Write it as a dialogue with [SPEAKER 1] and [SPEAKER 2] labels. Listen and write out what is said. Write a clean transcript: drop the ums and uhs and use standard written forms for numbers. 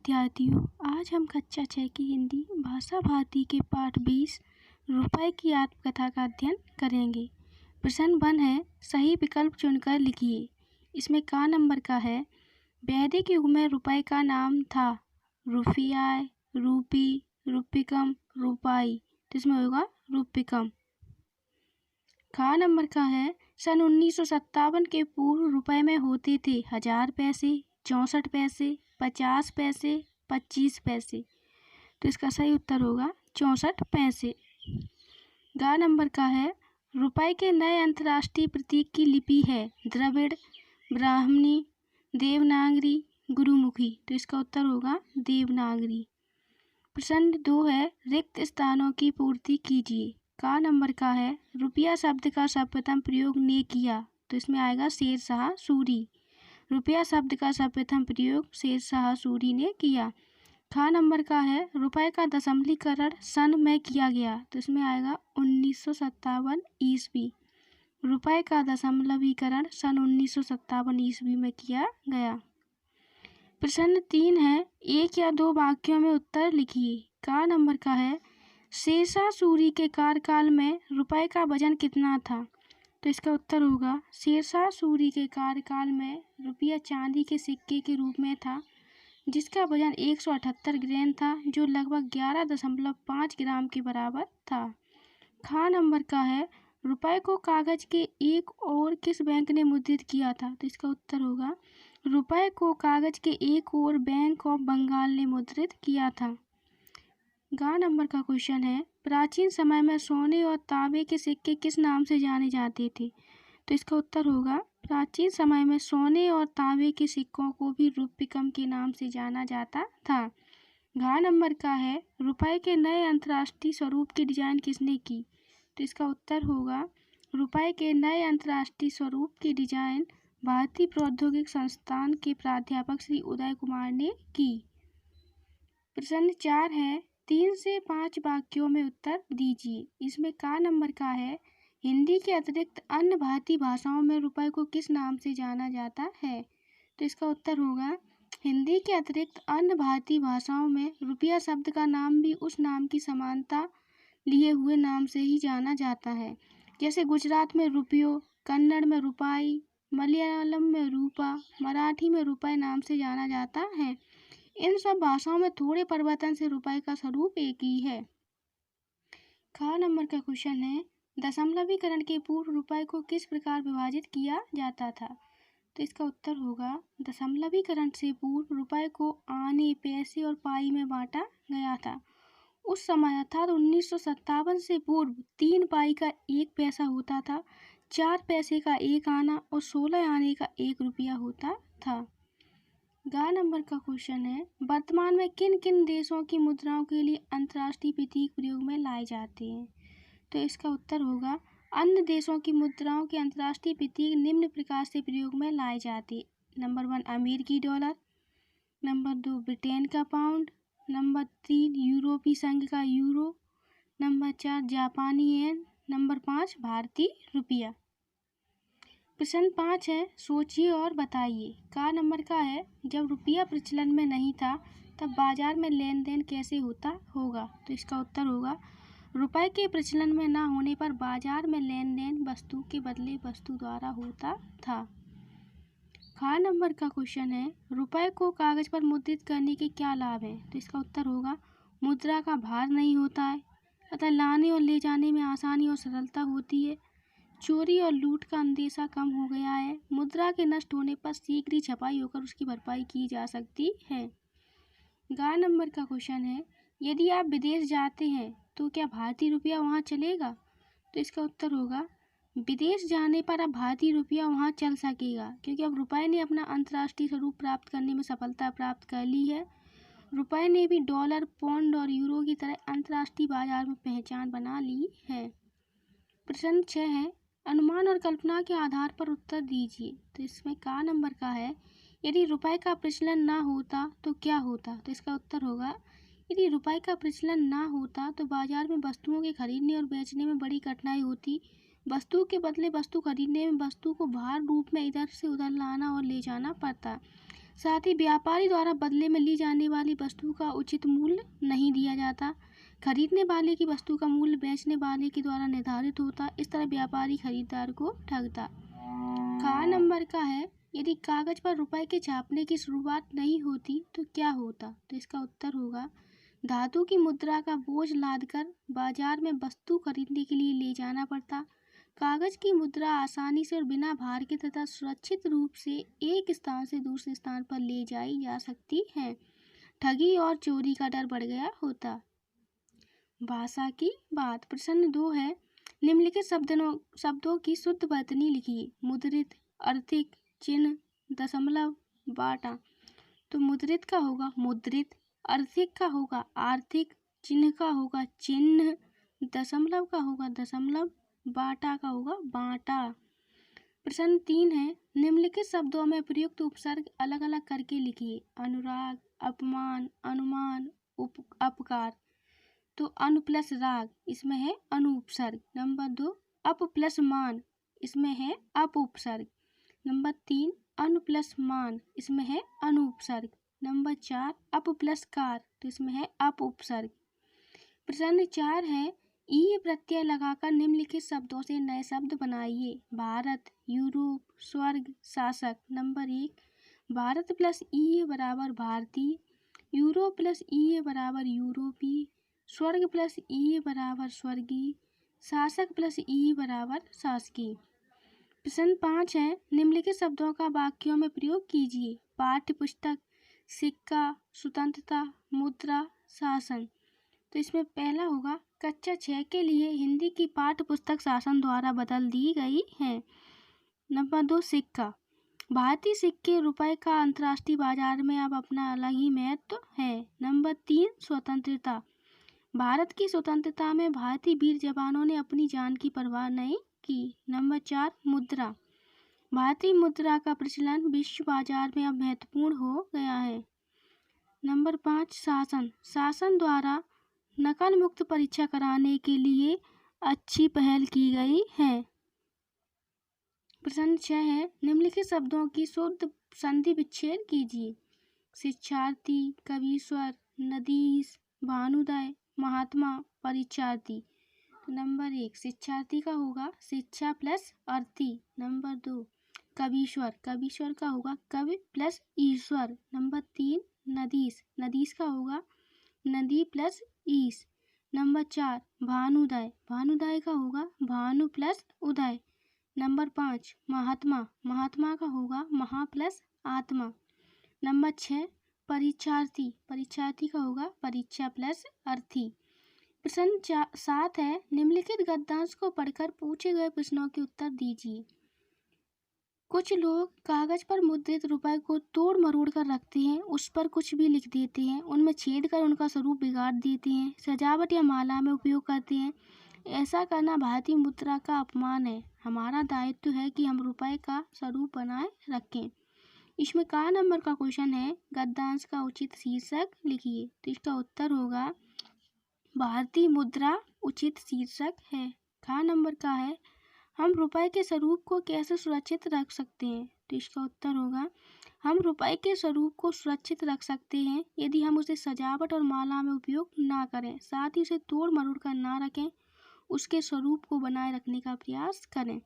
[SPEAKER 1] विद्यार्थियों, आज हम कक्षा 6 की हिंदी भाषा भारती के पाठ 20 रुपए की आत्मकथा का अध्ययन करेंगे। प्रश्न 1 है, सही विकल्प चुनकर लिखिए। इसमें का नंबर का है। वैदिक युग में रुपए का नाम था रुपया, रूपी, रुपिकम, रुपाई, तो इसमें होगा रुपिकम। खा नंबर का है, सन 1957 के पूर्व रुपए में होते थे 1000 पैसे, 64 पैसे, 50 पैसे, 25 पैसे, तो इसका सही उत्तर होगा 64 पैसे। गा नंबर का है, रुपए के नए अंतर्राष्ट्रीय प्रतीक की लिपि है द्रविड़, ब्राह्मणी, देवनागरी, गुरुमुखी, तो इसका उत्तर होगा देवनागरी। प्रश्न 2 है, रिक्त स्थानों की पूर्ति कीजिए। का नंबर का है, रुपया शब्द का सर्वप्रथम प्रयोग ने किया, तो इसमें आएगा शेरशाह सूरी। रुपया शब्द का सर्वप्रथम प्रयोग शेरशाह सूरी ने किया। खा नंबर का है, रुपए का दशमलीकरण सन में किया गया, तो इसमें आएगा 1957 ईस्वी। रुपए का दशमलवीकरण सन 1957 ईस्वी में किया गया। प्रश्न 3 है, एक या दो वाक्यों में उत्तर लिखिए। का नंबर का है, शेरशाह सूरी के कार्यकाल में रुपए का वजन कितना था, तो इसका उत्तर होगा शेरशाह सूरी के कार्यकाल में रुपया चांदी के सिक्के के रूप में था, जिसका वजन 178 ग्राम था, जो लगभग 11.5 ग्राम के बराबर था। खा नंबर का है, रुपए को कागज के एक और किस बैंक ने मुद्रित किया था, तो इसका उत्तर होगा रुपए को कागज के एक और बैंक ऑफ बंगाल ने मुद्रित किया था। गा नंबर का क्वेश्चन है, प्राचीन समय में सोने और तांबे के सिक्के किस नाम से जाने जाते थे, तो इसका उत्तर होगा प्राचीन समय में सोने और तांबे के सिक्कों को भी रुपिकम के नाम से जाना जाता था। घा नंबर का है, रुपए के नए अंतर्राष्ट्रीय स्वरूप की डिजाइन किसने की, तो इसका उत्तर होगा रुपए के नए अंतर्राष्ट्रीय स्वरूप की डिजाइन भारतीय प्रौद्योगिक संस्थान के प्राध्यापक श्री उदय कुमार ने की। प्रश्न 4 है, 3 से 5 वाक्यों में उत्तर दीजिए। इसमें का नंबर का है, हिंदी के अतिरिक्त अन्य भारतीय भाषाओं में रुपए को किस नाम से जाना जाता है, तो इसका उत्तर होगा हिंदी के अतिरिक्त अन्य भारतीय भाषाओं में रुपया शब्द का नाम भी उस नाम की समानता लिए हुए नाम से ही जाना जाता है। जैसे गुजरात में रुपयो, कन्नड़ में रुपाई, मलयालम में रूपा, मराठी में रुपए नाम से जाना जाता है। इन सब भाषाओं में थोड़े परिवर्तन से रुपए का स्वरूप एक ही है। खा नंबर का क्वेश्चन है, दशमलवीकरण के पूर्व रुपए को किस प्रकार विभाजित किया जाता था, तो इसका उत्तर होगा दशमलवीकरण से पूर्व रुपए को आने, पैसे और पाई में बांटा गया था। उस समय अर्थात 1957 से पूर्व 3 पाई का 1 पैसा होता था, 4 पैसे का 1 आना और 16 आने का 1 रुपया होता था। गा नंबर का क्वेश्चन है, वर्तमान में किन किन देशों की मुद्राओं के लिए अंतर्राष्ट्रीय प्रतीक प्रयोग में लाए जाते हैं, तो इसका उत्तर होगा अन्य देशों की मुद्राओं के अंतर्राष्ट्रीय प्रतीक निम्न प्रकार से प्रयोग में लाए जाते। नंबर 1 अमेरिकी डॉलर, नंबर 2 ब्रिटेन का पाउंड, नंबर 3 यूरोपीय संघ का यूरो, नंबर 4 जापानी येन, नंबर 5 भारतीय रुपया। प्रश्न 5 है, सोचिए और बताइए। का नंबर का है, जब रुपया प्रचलन में नहीं था तब बाजार में लेन देन कैसे होता होगा, तो इसका उत्तर होगा रुपए के प्रचलन में ना होने पर बाजार में लेन देन वस्तु के बदले वस्तु द्वारा होता था। खा नंबर का क्वेश्चन है, रुपए को कागज पर मुद्रित करने के क्या लाभ हैं, तो इसका उत्तर होगा मुद्रा का भार नहीं होता है, अतः लाने और ले जाने में आसानी और सरलता होती है, चोरी और लूट का अंदेशा कम हो गया है, मुद्रा के नष्ट होने पर शीघ्र ही छपाई होकर उसकी भरपाई की जा सकती है। गा नंबर का क्वेश्चन है, यदि आप विदेश जाते हैं तो क्या भारतीय रुपया वहाँ चलेगा, तो इसका उत्तर होगा विदेश जाने पर अब भारतीय रुपया वहाँ चल सकेगा, क्योंकि अब रुपए ने अपना अंतर्राष्ट्रीय स्वरूप प्राप्त करने में सफलता प्राप्त कर ली है। रुपए ने भी डॉलर, पौंड और यूरो की तरह अंतर्राष्ट्रीय बाजार में पहचान बना ली है। प्रश्न 6 है, अनुमान और कल्पना के आधार पर उत्तर दीजिए। तो इसमें का नंबर का है, यदि रुपए का प्रचलन ना होता तो क्या होता, तो इसका उत्तर होगा यदि रुपए का प्रचलन ना होता तो बाजार में वस्तुओं के खरीदने और बेचने में बड़ी कठिनाई होती। वस्तु के बदले वस्तु खरीदने में वस्तु को भार रूप में इधर से उधर लाना और ले जाना पड़ता। साथ ही व्यापारी द्वारा बदले में ली जाने वाली वस्तु का उचित मूल्य नहीं दिया जाता। खरीदने वाले की वस्तु का मूल्य बेचने वाले के द्वारा निर्धारित होता। इस तरह व्यापारी खरीदार को ठगता। क नंबर का है, यदि कागज पर रुपए के छापने की शुरुआत नहीं होती तो क्या होता? तो इसका उत्तर होगा, धातु की मुद्रा का बोझ लादकर बाजार में वस्तु खरीदने के लिए ले जाना पड़ता। कागज की मुद्रा आसानी से और बिना भार के तथा सुरक्षित रूप से एक स्थान से दूसरे स्थान पर ले जाई जा सकती है। ठगी और चोरी का डर बढ़ गया होता। भाषा की बात। प्रश्न 2 है, निम्नलिखित शब्दों की शुद्ध वर्तनी लिखिए। मुद्रित, आर्थिक, चिन्ह, दशमलव, बाटा। तो मुद्रित का होगा मुद्रित, आर्थिक का होगा आर्थिक, चिन्ह का होगा चिन्ह, दशमलव का होगा दशमलव, बाटा का होगा बाटा। प्रश्न 3 है, निम्नलिखित शब्दों में प्रयुक्त उपसर्ग अलग अलग करके लिखिए। अनुराग, अपमान, अनुमान, अपकार। तो अनु प्लस राग, इसमें है अनु उपसर्ग। नंबर 2, अप प्लस मान, इसमें है अप उपसर्ग। नंबर 3, अनु प्लस मान, इसमें है अनु उपसर्ग। नंबर 4, अप प्लस कार, तो इसमें है अप उपसर्ग। प्रश्न 4 है, ई प्रत्यय लगाकर निम्नलिखित शब्दों से नए शब्द बनाइए। भारत, यूरोप, स्वर्ग, शासक। नंबर 1, भारत प्लस ई बराबर भारतीय, यूरोप प्लस ई बराबर यूरोपीय, स्वर्ग प्लस ई बराबर स्वर्गीय, शासक प्लस ई बराबर शासकीय। प्रश्न 5 है, निम्नलिखित शब्दों का वाक्यों में प्रयोग कीजिए। पाठ्य पुस्तक, सिक्का, स्वतंत्रता, मुद्रा, शासन। तो इसमें पहला होगा, कक्षा 6 के लिए हिंदी की पाठ्य पुस्तक शासन द्वारा बदल दी गई है। नंबर 2, सिक्का। भारतीय सिक्के रुपए का अंतर्राष्ट्रीय बाजार में अब अपना अलग ही महत्व है। नंबर 3, स्वतंत्रता। भारत की स्वतंत्रता में भारतीय वीर जवानों ने अपनी जान की परवाह नहीं की। नंबर 4, मुद्रा। भारतीय मुद्रा का प्रचलन विश्व बाजार में अब महत्वपूर्ण हो गया है। नंबर 5, शासन। शासन द्वारा नकल मुक्त परीक्षा कराने के लिए अच्छी पहल की गई है। प्रश्न 6 है, निम्नलिखित शब्दों की शुद्ध संधि विच्छेद कीजिए। शिक्षार्थी, कवीश्वर, नदीस, भानुदय, महात्मा, परीक्षार्थी। तो नंबर 1, शिक्षार्थी का होगा शिक्षा प्लस अर्थी। नंबर 2, कवीश्वर, कवीश्वर का होगा कवि प्लस ईश्वर। नंबर 3, नदीस, नदीस का होगा नदी प्लस ईश। नंबर 4, भानुदय, भानुदय का होगा भानु प्लस उदय। नंबर 5, महात्मा, महात्मा का होगा महा प्लस आत्मा। नंबर 6, परीक्षार्थी, परीक्षार्थी का होगा परीक्षा प्लस अर्थी। प्रश्न 7 है, निम्नलिखित गद्यांश को पढ़कर पूछे गए प्रश्नों के उत्तर दीजिए। कुछ लोग कागज पर मुद्रित रुपए को तोड़ मरोड़ कर रखते हैं, उस पर कुछ भी लिख देते हैं, उनमें छेद कर उनका स्वरूप बिगाड़ देते हैं, सजावट या माला में उपयोग करते हैं। ऐसा करना भारतीय मुद्रा का अपमान है। हमारा दायित्व है कि हम रुपए का स्वरूप बनाए रखें। इसमें का नंबर का क्वेश्चन है, गद्यांश का उचित शीर्षक लिखिए। तो इसका उत्तर होगा, भारतीय मुद्रा उचित शीर्षक है। का नंबर का है, हम रुपए के स्वरूप को कैसे सुरक्षित रख सकते हैं। तो इसका उत्तर होगा, हम रुपए के स्वरूप को सुरक्षित रख सकते हैं यदि हम उसे सजावट और माला में उपयोग ना करें, साथ ही उसे तोड़ मरोड़ कर ना रखें, उसके स्वरूप को बनाए रखने का प्रयास करें।